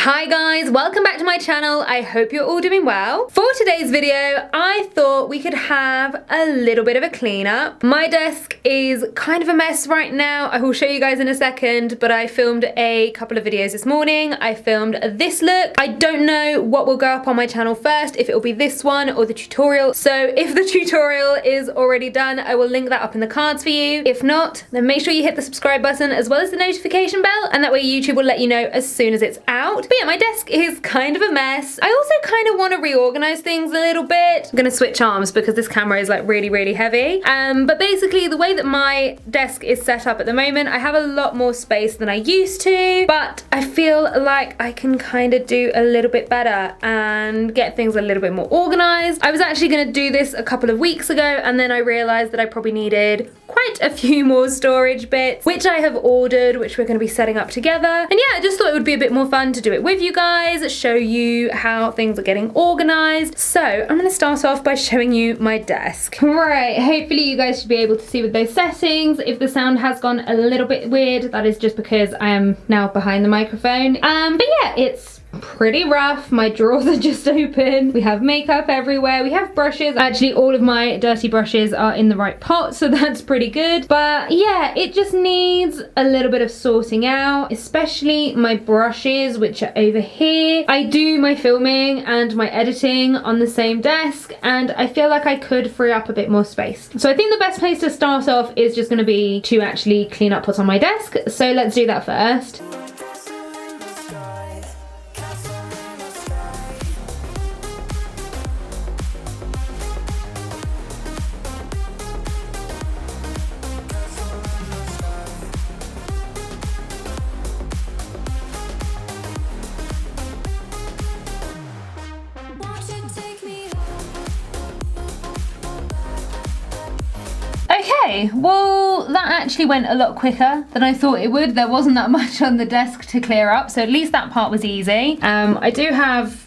Hi guys, welcome back to my channel. I hope you're all doing well. For today's video, I thought we could have a little bit of a cleanup. My desk is kind of a mess right now. I will show you guys in a second, but I filmed a couple of videos this morning. I filmed this look. I don't know what will go up on my channel first, if it will be this one or the tutorial. So if the tutorial is already done, I will link that up in the cards for you. If not, then make sure you hit the subscribe button as well as the notification bell, and that way YouTube will let you know as soon as it's out. But yeah, my desk is kind of a mess. I also kind of want to reorganize things a little bit. I'm gonna switch arms because this camera is like really heavy. But basically the way that my desk is set up at the moment, I have a lot more space than I used to, but I feel like I can kind of do a little bit better and get things a little bit more organized. I was actually gonna do this a couple of weeks ago, and then I realized that I probably needed quite a few more storage bits, which I have ordered, which we're gonna be setting up together. And yeah, I just thought it would be a bit more fun to do it with you guys, show you how things are getting organized. So I'm gonna start off by showing you my desk. Right, hopefully you guys should be able to see with those settings. If the sound has gone a little bit weird, that is just because I am now behind the microphone. But yeah, it's pretty rough. My drawers are just open. We have makeup everywhere. We have brushes. Actually, all of my dirty brushes are in the right pot, so that's pretty good. But yeah, it just needs a little bit of sorting out, especially my brushes, which are over here. I do my filming and my editing on the same desk, and I feel like I could free up a bit more space. So I think the best place to start off is just going to be to actually clean up what's on my desk. So let's do that first. Okay, well that actually went a lot quicker than I thought it would. There wasn't that much on the desk to clear up, so at least that part was easy. I do have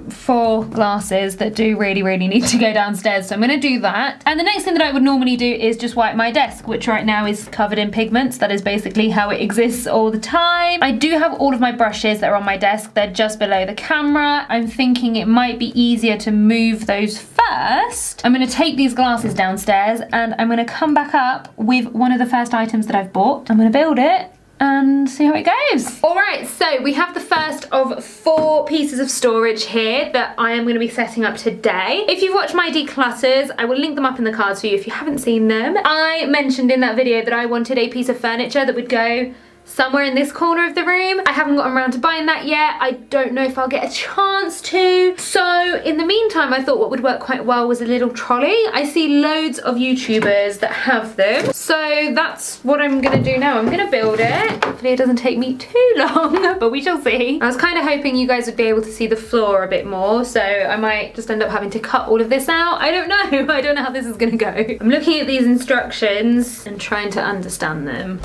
4 glasses that do really need to go downstairs, so I'm gonna do that. And the next thing that I would normally do is just wipe my desk, which right now is covered in pigments. That is basically how it exists all the time. I do have all of my brushes that are on my desk. They're just below the camera. I'm thinking it might be easier to move those first. I'm gonna take these glasses downstairs and I'm gonna come back up with one of the first items that I've bought. I'm gonna build it and see how it goes. All right, so we have the first of 4 pieces of storage here that I am going to be setting up today. If you've watched my declutters, I will link them up in the cards for you if you haven't seen them. I mentioned in that video that I wanted a piece of furniture that would go somewhere in this corner of the room. I haven't gotten around to buying that yet. I don't know if I'll get a chance to. So in the meantime, I thought what would work quite well was a little trolley. I see loads of YouTubers that have them. So that's what I'm gonna do now. I'm gonna build it. Hopefully it doesn't take me too long, but we shall see. I was kind of hoping you guys would be able to see the floor a bit more, so I might just end up having to cut all of this out. I don't know. I don't know how this is gonna go. I'm looking at these instructions and trying to understand them.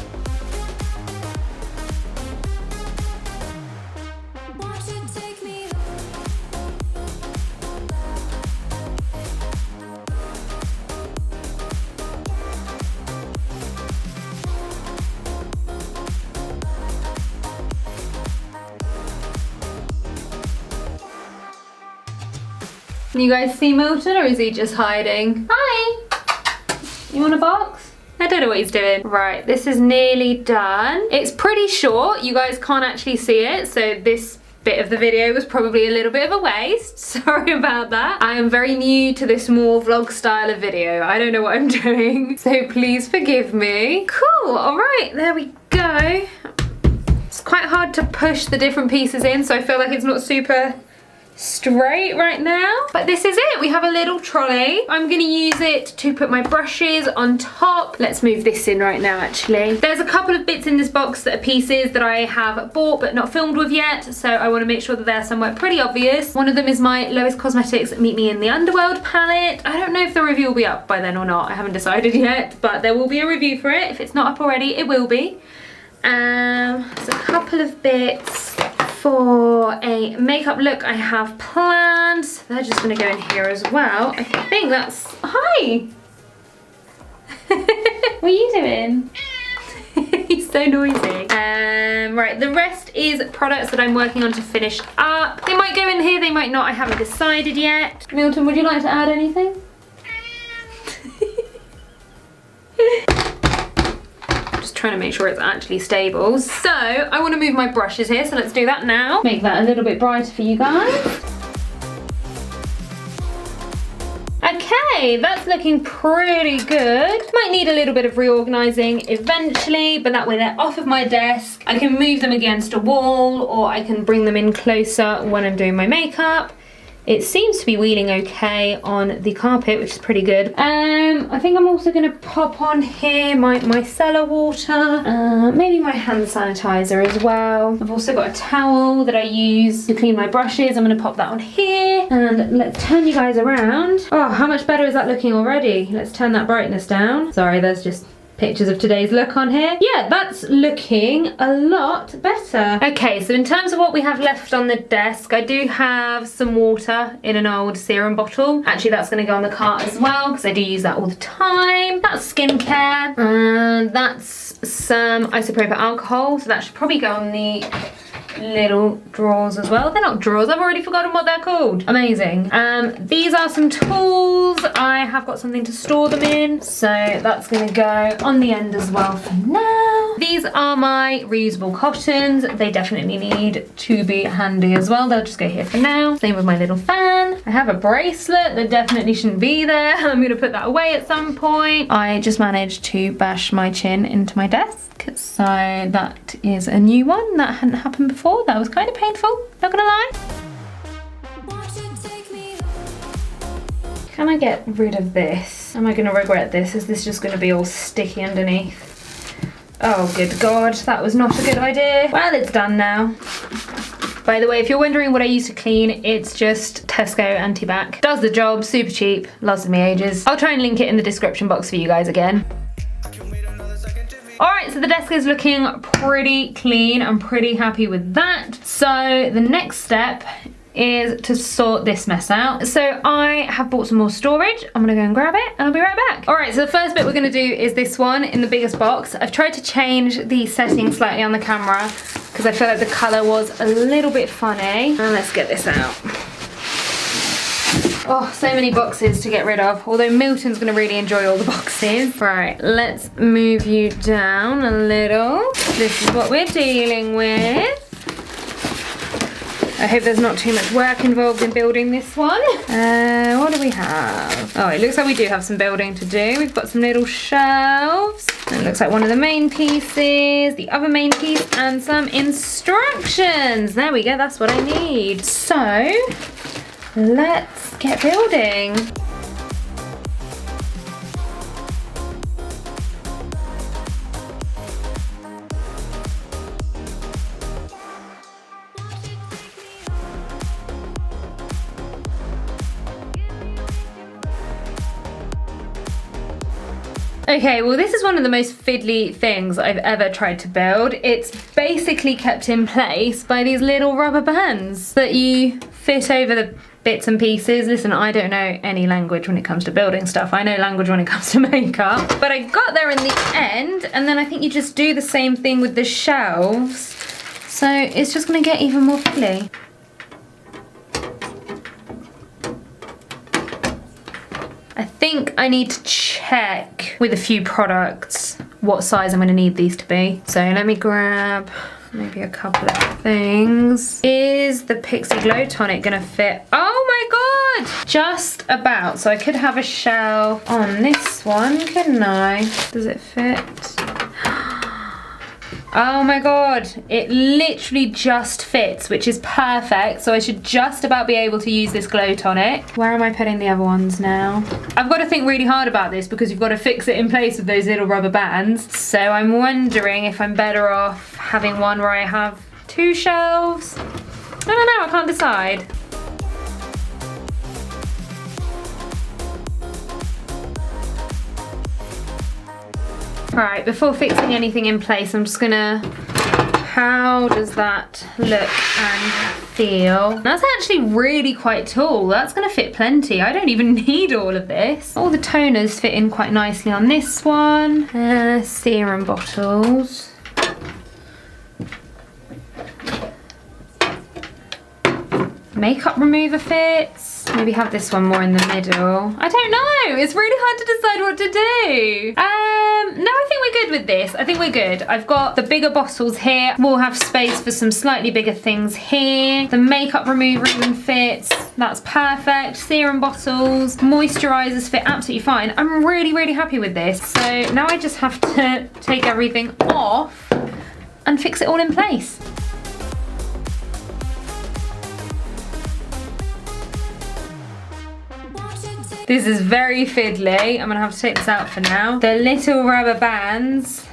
Can you guys see Milton, or is he just hiding? Hi! You want a box? I don't know what he's doing. Right, this is nearly done. It's pretty short. You guys can't actually see it, so this bit of the video was probably a little bit of a waste. Sorry about that. I am very new to this more vlog style of video. I don't know what I'm doing, so please forgive me. Cool, all right, there we go. It's quite hard to push the different pieces in, so I feel like it's not super straight right now, but this is it. We have a little trolley. I'm gonna use it to put my brushes on top. Let's move this in right now. Actually, there's a couple of bits in this box that are pieces that I have bought but not filmed with yet, so I want to make sure that they're somewhere pretty obvious. One of them is my Lois Cosmetics Meet Me in the Underworld palette. I don't know if the review will be up by then or not. I haven't decided yet, but there will be a review for it. If it's not up already, it will be. There's a couple of bits for a makeup look I have planned. So they're just gonna go in here as well. I think that's, hi! What are you doing? He's so noisy. Right, the rest is products that I'm working on to finish up. They might go in here, they might not. I haven't decided yet. Milton, would you like to add anything? Just trying to make sure it's actually stable. So I want to move my brushes here, so let's do that now. Make that a little bit brighter for you guys. Okay, that's looking pretty good. Might need a little bit of reorganizing eventually, but that way they're off of my desk. I can move them against a wall, or I can bring them in closer when I'm doing my makeup. It seems to be wheeling okay on the carpet, which is pretty good. I think I'm also gonna pop on here my micellar water, maybe my hand sanitizer as well. I've also got a towel that I use to clean my brushes. I'm gonna pop that on here, and let's turn you guys around. Oh, how much better is that looking already? Let's turn that brightness down. Sorry, there's just pictures of today's look on here. Yeah, that's looking a lot better. Okay, so in terms of what we have left on the desk, I do have some water in an old serum bottle. Actually, that's gonna go on the cart as well, because I do use that all the time. That's skincare, and that's some isopropyl alcohol, so that should probably go on the little drawers as well. They're not drawers, I've already forgotten what they're called. Amazing. These are some tools. I have got something to store them in, so that's gonna go on the end as well for now. These are my reusable cottons. They definitely need to be handy as well. They'll just go here for now. Same with my little fan. I have a bracelet that definitely shouldn't be there. I'm gonna put that away at some point. I just managed to bash my chin into my desk, so that is a new one. That hadn't happened before. That was kind of painful, not gonna lie. Can I get rid of this? Am I gonna regret this? Is this just gonna be all sticky underneath? Oh, good God, that was not a good idea. Well, it's done now. By the way, if you're wondering what I use to clean, it's just Tesco Antibac. Does the job, super cheap, lasted me ages. I'll try and link it in the description box for you guys again. Alright, so the desk is looking pretty clean. I'm pretty happy with that. So the next step is to sort this mess out. So I have bought some more storage. I'm gonna go and grab it and I'll be right back. Alright, so the first bit we're gonna do is this one in the biggest box. I've tried to change the setting slightly on the camera because I feel like the colour was a little bit funny. And let's get this out. Oh, so many boxes to get rid of, although Milton's gonna really enjoy all the boxes. Right, let's move you down a little. This is what we're dealing with. I hope there's not too much work involved in building this one. What do we have? Oh, it looks like we do have some building to do. We've got some little shelves. It looks like one of the main pieces, the other main piece, and some instructions. There we go, that's what I need. So, let's get building. Okay, well this is one of the most fiddly things I've ever tried to build. It's basically kept in place by these little rubber bands that you fit over the bits and pieces. Listen, I don't know any language when it comes to building stuff. I know language when it comes to makeup. But I got there in the end, and then I think you just do the same thing with the shelves. So it's just gonna get even more fiddly. I think I need to check with a few products what size I'm going to need these to be. So let me grab maybe a couple of things. Is the Pixie Glow Tonic going to fit? Oh my God! Just about. So I could have a shelf on this one, couldn't I? Does it fit? Oh my God, it literally just fits, which is perfect. So I should just about be able to use this glow tonic. Where am I putting the other ones now? I've got to think really hard about this because you've got to fix it in place with those little rubber bands. So I'm wondering if I'm better off having one where I have two shelves. I don't know, I can't decide. Right, before fixing anything in place, I'm just gonna, how does that look and feel? That's actually really quite tall. That's gonna fit plenty. I don't even need all of this. All the toners fit in quite nicely on this one. Serum bottles. makeup remover fits. Maybe have this one more in the middle. I don't know. It's really hard to decide what to do. No, I think we're good with this. I think we're good. I've got the bigger bottles here. We'll have space for some slightly bigger things here. The makeup remover even fits. That's perfect. Serum bottles, moisturizers fit absolutely fine. I'm really, really happy with this. So now I just have to take everything off and fix it all in place. This is very fiddly. I'm gonna have to take this out for now. The little rubber bands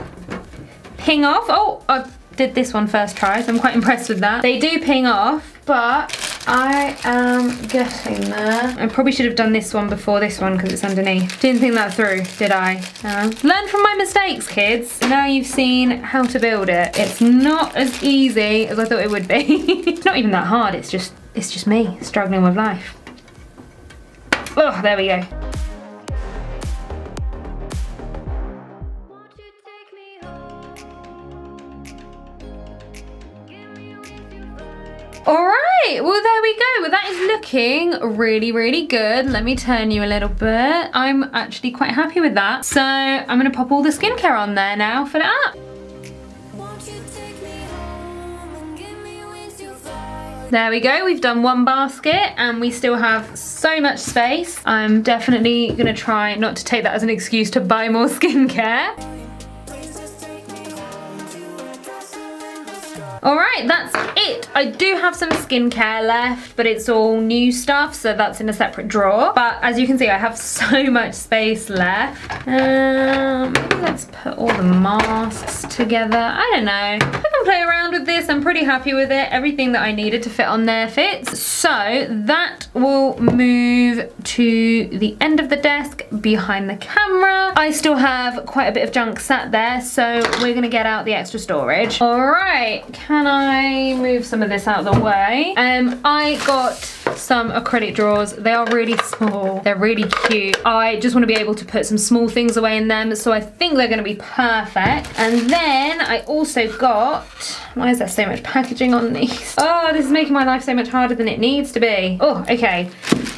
ping off. Oh, I did this one first try, so I'm quite impressed with that. They do ping off, but I am getting there. I probably should have done this one before this one because it's underneath. Didn't think that through, did I? Learn from my mistakes, kids. Now you've seen how to build it. It's not as easy as I thought it would be. It's not even that hard, it's just me struggling with life. Oh, there we go. All right, well, there we go. Well, that is looking really, really good. Let me turn you a little bit. I'm actually quite happy with that. So I'm gonna pop all the skincare on there now, fill it up. There we go, we've done one basket and we still have so much space. I'm definitely gonna try not to take that as an excuse to buy more skincare. All right, that's it. I do have some skincare left, but it's all new stuff, so that's in a separate drawer. But as you can see, I have so much space left. Maybe let's put all the masks together. I don't know. I can play around with this. I'm pretty happy with it. Everything that I needed to fit on there fits. So that will move to the end of the desk behind the camera. I still have quite a bit of junk sat there, so we're gonna get out the extra storage. All right. Can I move some of this out of the way? I got some acrylic drawers. They are really small. They're really cute. I just want to be able to put some small things away in them, so I think they're going to be perfect. And then I also got, why is there so much packaging on these? Oh, this is making my life so much harder than it needs to be. Oh, okay.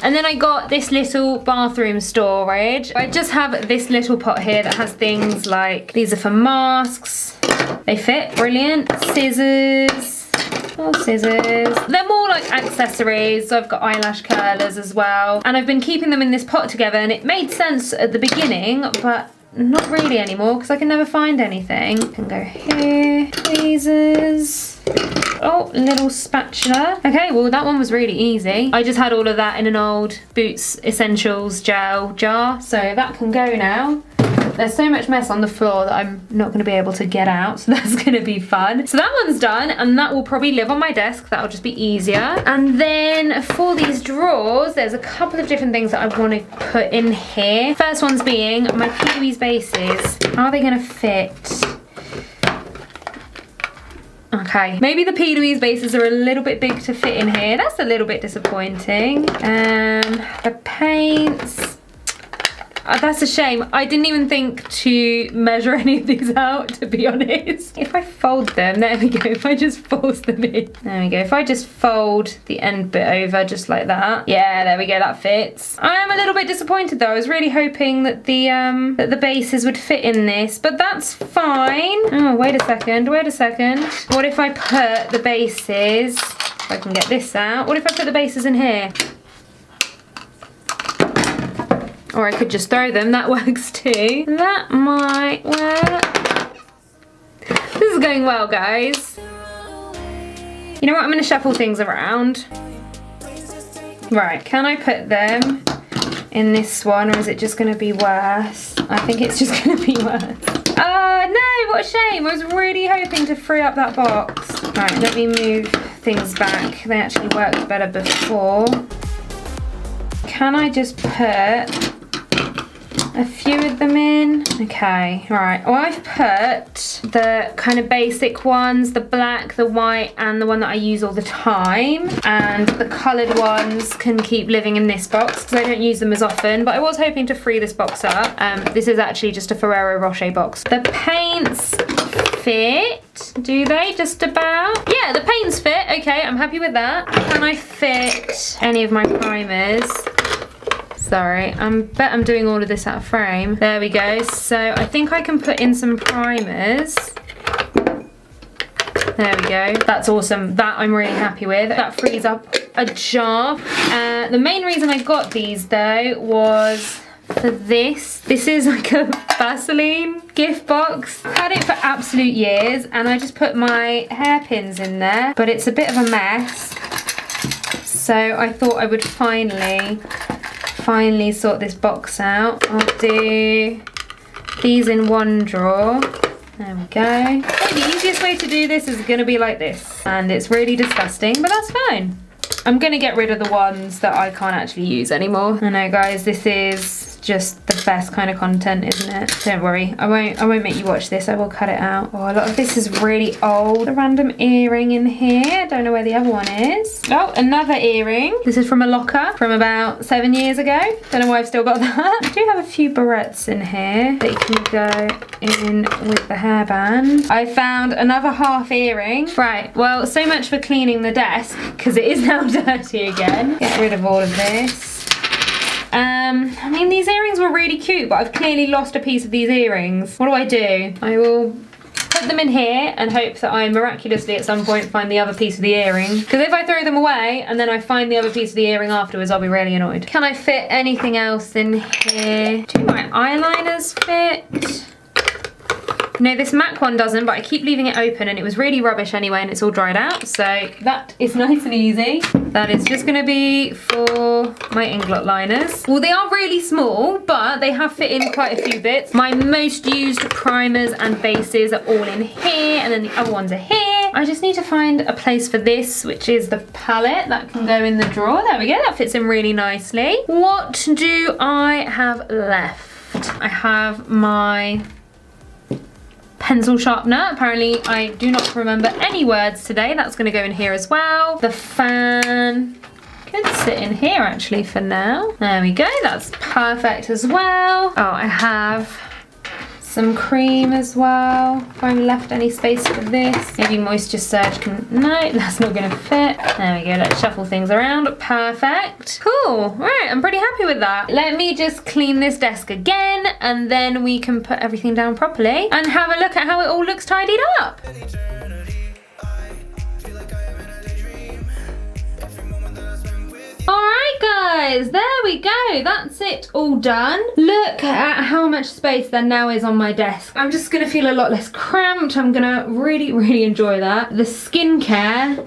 And then I got this little bathroom storage. I just have this little pot here that has things like, these are for masks. They fit, brilliant. Scissors, more scissors. They're more like accessories. So I've got eyelash curlers as well. And I've been keeping them in this pot together, and it made sense at the beginning, but not really anymore because I can never find anything. Can go here, tweezers. Oh, little spatula. Okay, well that one was really easy. I just had all of that in an old Boots Essentials gel jar, so that can go now. There's so much mess on the floor that I'm not going to be able to get out, so that's going to be fun. So that one's done, and that will probably live on my desk. That'll just be easier. And then for these drawers, there's a couple of different things that I want to put in here. First one's being my Pee-wee's bases. Are they going to fit? Okay, maybe the Pee-wee's bases are a little bit big to fit in here. That's a little bit disappointing. The paints. That's a shame. I didn't even think to measure any of these out, to be honest. If I fold them, there we go. If I just force them in. There we go. If I just fold the end bit over just like that. Yeah, there we go. That fits. I am a little bit disappointed though. I was really hoping that the bases would fit in this, but that's fine. Oh, wait a second. Wait a second. What if I put the bases, if I can get this out. What if I put the bases in here? Or I could just throw them, that works too. That might work. This is going well, guys. You know what, I'm gonna shuffle things around. Right, can I put them in this one, or is it just gonna be worse? I think it's just gonna be worse. Oh no, what a shame. I was really hoping to free up that box. Right, let me move things back. They actually worked better before. Can I just put a few of them in? Okay, right. Well, I've put the kind of basic ones, the black, the white, and the one that I use all the time. And the coloured ones can keep living in this box because I don't use them as often, but I was hoping to free this box up. This is actually just a Ferrero Rocher box. The paints fit, do they? Just about? Yeah, the paints fit. Okay, I'm happy with that. Can I fit any of my primers? Sorry, bet I'm doing all of this out of frame. There we go. So I think I can put in some primers. There we go. That's awesome. That I'm really happy with. That frees up a job. The main reason I got these though was for this. This is like a Vaseline gift box. I've had it for absolute years and I just put my hairpins in there, but it's a bit of a mess. So I thought I would finally sort this box out. I'll do these in one drawer. There we go. The easiest way to do this is going to be like this. And it's really disgusting, but that's fine. I'm going to get rid of the ones that I can't actually use anymore. I know, guys, this is just the best kind of content, isn't it? Don't worry, I won't make you watch this. I will cut it out. Oh, a lot of this is really old. A random earring in here. I don't know where the other one is. Oh, another earring. This is from a locker from about 7 years ago. Don't know why I've still got that. I do have a few barrettes in here that can go in with the hairband. I found another half earring. Right, well, so much for cleaning the desk because it is now dirty again. Get rid of all of this. I mean, these earrings were really cute, but I've clearly lost a piece of these earrings. What do? I will put them in here and hope that I miraculously at some point find the other piece of the earring. Because if I throw them away and then I find the other piece of the earring afterwards, I'll be really annoyed. Can I fit anything else in here? Do my eyeliners fit? No, this MAC one doesn't, but I keep leaving it open and it was really rubbish anyway and it's all dried out. So that is nice and easy. That is just gonna be for my inglot liners. Well, they are really small, but they have fit in quite a few bits. My most used primers and bases are all in here and then the other ones are here. I just need to find a place for this, which is the palette that can go in the drawer. There we go, that fits in really nicely. What do I have left? I have my pencil sharpener. Apparently I do not remember any words today. That's going to go in here as well. The fan could sit in here actually for now. There we go, that's perfect as well. Oh, I have some cream as well. If I left any space for this. Maybe Moisture Surge can, no, that's not gonna fit. There we go, let's shuffle things around. Perfect. Cool, right, I'm pretty happy with that. Let me just clean this desk again and then we can put everything down properly and have a look at how it all looks tidied up. Alright guys, there we go, that's it all done. Look at how much space there now is on my desk. I'm just gonna feel a lot less cramped. I'm gonna really enjoy that. The skincare,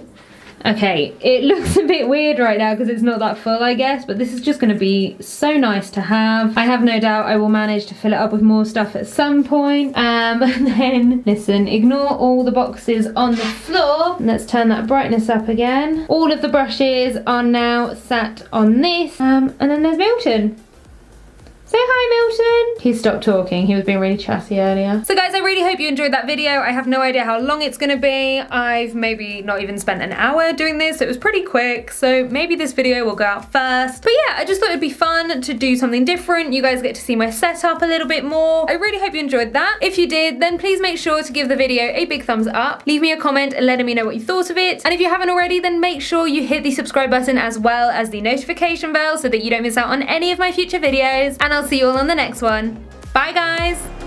okay, it looks a bit weird right now because it's not that full, I guess, but this is just gonna be so nice to have. I have no doubt I will manage to fill it up with more stuff at some point. And then, listen, ignore all the boxes on the floor. Let's turn that brightness up again. All of the brushes are now sat on this. And then there's Milton. Say hi, Milton. He stopped talking. He was being really chatty earlier. So guys, I really hope you enjoyed that video. I have no idea how long it's gonna be. I've maybe not even spent an hour doing this. It was pretty quick. So maybe this video will go out first. But yeah, I just thought it'd be fun to do something different. You guys get to see my setup a little bit more. I really hope you enjoyed that. If you did, then please make sure to give the video a big thumbs up. Leave me a comment letting me know what you thought of it. And if you haven't already, then make sure you hit the subscribe button as well as the notification bell so that you don't miss out on any of my future videos. And I'll see you all on the next one. Bye guys!